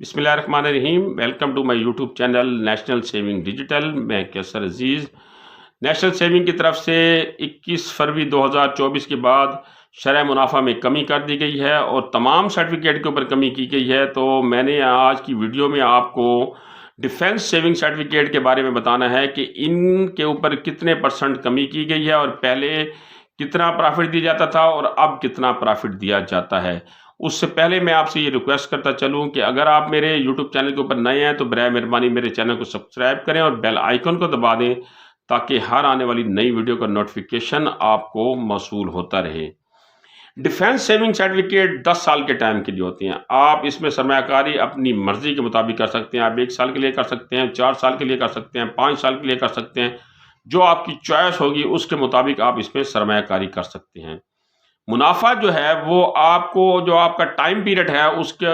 बिस्मिल्लाहिर्रहमानिर्रहीम। Welcome to my YouTube channel National Saving Digital. मैं कैसर अजीज़। National saving की तरफ से 21 फरवरी 2024 के बाद शरह मुनाफा में कमी कर दी गई है और तमाम सर्टिफिकेट के ऊपर कमी की गई है। तो मैंने आज की वीडियो में आपको डिफेंस सेविंग सर्टिफिकेट के बारे में बताना है कि इनके ऊपर कितने % कमी की गई है और पहले कितना प्रॉफिट दिया जाता था और अब कितना प्रॉफिट दिया जाता है। उससे पहले मैं आपसे ये रिक्वेस्ट करता चलूं कि अगर आप मेरे यूट्यूब चैनल के ऊपर नए हैं तो बराए मेहरबानी मेरे चैनल को सब्सक्राइब करें और बेल आइकन को दबा दें ताकि हर आने वाली नई वीडियो का नोटिफिकेशन आपको मौसूल होता रहे। डिफेंस सेविंग सर्टिफिकेट 10 साल के टाइम के लिए होती हैं। आप इसमें सरमायाकारी अपनी मर्जी के मुताबिक कर सकते हैं। आप 1 साल के लिए कर सकते हैं, 4 साल के लिए कर सकते हैं, 5 साल के लिए कर सकते हैं। जो आपकी चॉइस होगी उसके मुताबिक आप इसमें सरमायाकारी कर सकते हैं। मुनाफा जो है वो आपको जो आपका टाइम पीरियड है उसके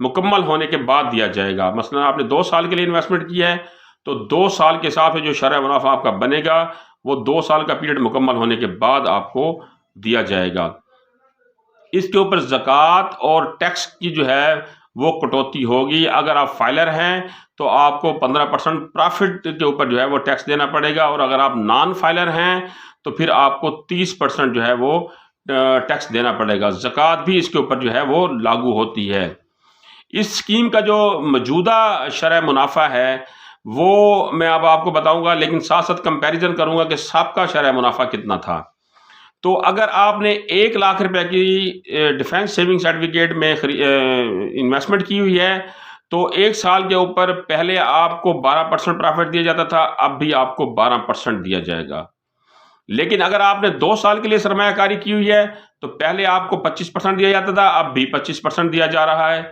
मुकम्मल होने के बाद दिया जाएगा। मसलन आपने 2 साल के लिए इन्वेस्टमेंट किया है तो 2 साल के हिसाब से जो शरह मुनाफा आपका बनेगा वो 2 साल का पीरियड मुकम्मल होने के बाद आपको दिया जाएगा। इसके ऊपर ज़कात और टैक्स की जो है वो कटौती होगी। अगर आप फाइलर हैं तो आपको 15% प्रॉफिट के ऊपर जो है वो टैक्स देना पड़ेगा और अगर आप नॉन फाइलर हैं तो फिर आपको 30% जो है वो टैक्स देना पड़ेगा। ज़कात भी इसके ऊपर जो है वो लागू होती है। इस स्कीम का जो मौजूदा शरह मुनाफा है वो मैं अब आपको बताऊंगा, लेकिन साथ साथ कंपैरिजन करूंगा कि साबका शरह मुनाफा कितना था। तो अगर आपने 1 लाख रुपए की डिफेंस सेविंग सर्टिफिकेट में इन्वेस्टमेंट की हुई है तो 1 साल के ऊपर पहले आपको 12% प्रॉफिट दिया जाता था, अब भी आपको 12% दिया जाएगा। लेकिन अगर आपने 2 साल के लिए सरमायाकारी की हुई है तो पहले आपको 25% दिया जाता था, अब भी 25% दिया जा रहा है।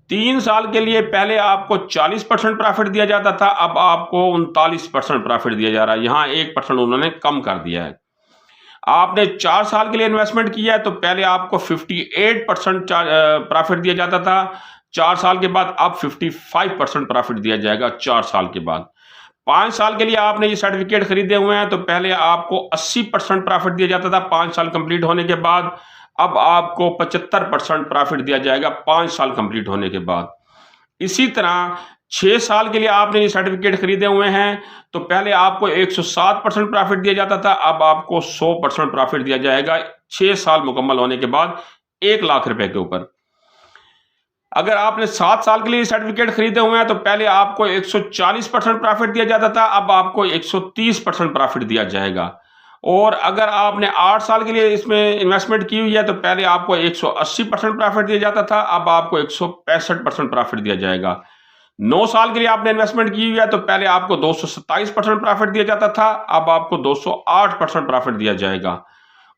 3 साल के लिए पहले आपको 40% प्रॉफिट दिया जाता था, अब आपको 39% प्रॉफिट दिया जा रहा है। यहाँ 1% उन्होंने कम कर दिया है। आपने 4 साल के लिए इन्वेस्टमेंट किया है तो पहले आपको 58% प्रॉफिट दिया जाता था, 4 साल के बाद अब 55% प्रॉफिट दिया जाएगा 4 साल के बाद। 5 साल के लिए आपने ये सर्टिफिकेट खरीदे हुए हैं तो पहले आपको 80% प्रॉफिट दिया जाता था 5 साल कंप्लीट होने के बाद, अब आपको 75% प्रॉफिट दिया जाएगा 5 साल कंप्लीट होने के बाद। इसी तरह 6 साल के लिए आपने ये सर्टिफिकेट खरीदे हुए हैं तो पहले आपको 107% प्रॉफिट दिया जाता था, अब आपको 100% प्रॉफिट दिया जाएगा 6 साल मुकम्मल होने के बाद 1 लाख रुपए के ऊपर। अगर आपने 7 साल के लिए सर्टिफिकेट खरीदे हुए हैं तो पहले आपको 140% प्रॉफिट दिया जाता था, अब आपको 130% प्रॉफिट दिया जाएगा। और अगर आपने 8 साल के लिए इसमें इन्वेस्टमेंट की हुई है तो पहले आपको 180% प्रॉफिट दिया जाता था, अब आपको 165% प्रॉफिट दिया जाएगा। 9 साल के लिए आपने इन्वेस्टमेंट की हुई है तो पहले आपको 227% प्रॉफिट दिया जाता था, अब आपको 208% प्रॉफिट दिया जाएगा।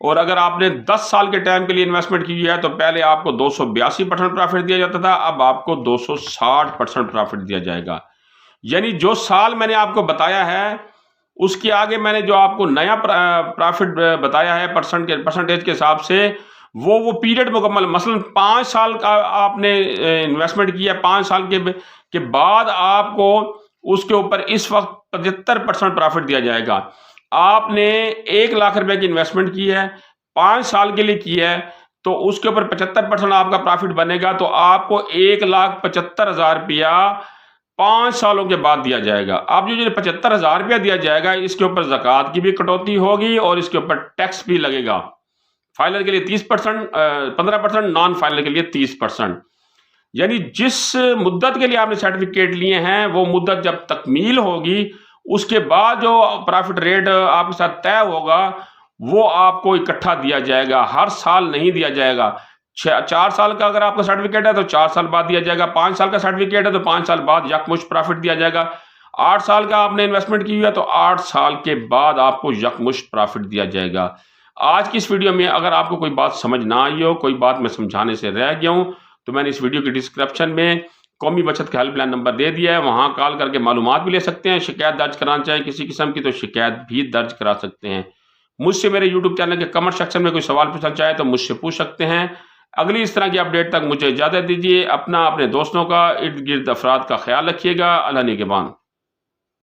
और अगर आपने 10 साल के टाइम के लिए इन्वेस्टमेंट की है तो पहले आपको 282% प्रॉफिट दिया जाता था, अब आपको 260% प्रॉफिट दिया जाएगा। यानी जो साल मैंने आपको बताया है उसके आगे मैंने जो आपको नया प्रॉफिट बताया है परसेंटेज के हिसाब से वो पीरियड मुकम्मल, मसलन 5 साल का आपने इन्वेस्टमेंट किया, 5 साल के बाद आपको उसके ऊपर इस वक्त 75% प्रॉफिट दिया जाएगा। आपने 1 लाख रुपए की इन्वेस्टमेंट की है, 5 साल के लिए की है तो उसके ऊपर 75% आपका प्रॉफिट बनेगा तो आपको 1,75,000 रुपया 5 सालों के बाद दिया जाएगा। अब जो 75,000 रुपया दिया जाएगा इसके ऊपर ज़कात की भी कटौती होगी और इसके ऊपर टैक्स भी लगेगा। फाइलर के लिए 30%, 15%, नॉन फाइलर के लिए 30%। यानी जिस मुद्दत के लिए आपने सर्टिफिकेट लिए हैं वो मुद्दत जब तकमील होगी उसके बाद जो प्रॉफिट रेट आपके साथ तय होगा वो आपको इकट्ठा दिया जाएगा, हर साल नहीं दिया जाएगा। 4 साल का अगर आपका सर्टिफिकेट है तो 4 साल बाद दिया जाएगा, 5 साल का सर्टिफिकेट है तो 5 साल बाद यकमुश्त प्रॉफिट दिया जाएगा, 8 साल का आपने इन्वेस्टमेंट की हुई है तो 8 साल के बाद आपको यकमुश्त प्रॉफिट दिया जाएगा। आज की इस वीडियो में अगर आपको कोई बात समझ ना आई हो, कोई बात मैं समझाने से रह गया हूँ तो मैंने इस वीडियो की डिस्क्रिप्शन में कौमी बचत का हेल्पलाइन नंबर दे दिया है, वहाँ कॉल करके मालूमात भी ले सकते हैं। शिकायत दर्ज कराना चाहें किसी किस्म की तो शिकायत भी दर्ज करा सकते हैं। मुझसे मेरे यूट्यूब चैनल के कमेंट सेक्शन में कोई सवाल पूछना चाहे तो मुझसे पूछ सकते हैं। अगली इस तरह की अपडेट तक मुझे इजाज़त दीजिए। अपने दोस्तों का, इर्द गिर्द अफराद का ख्याल रखिएगा। अल्लाह निगहबान।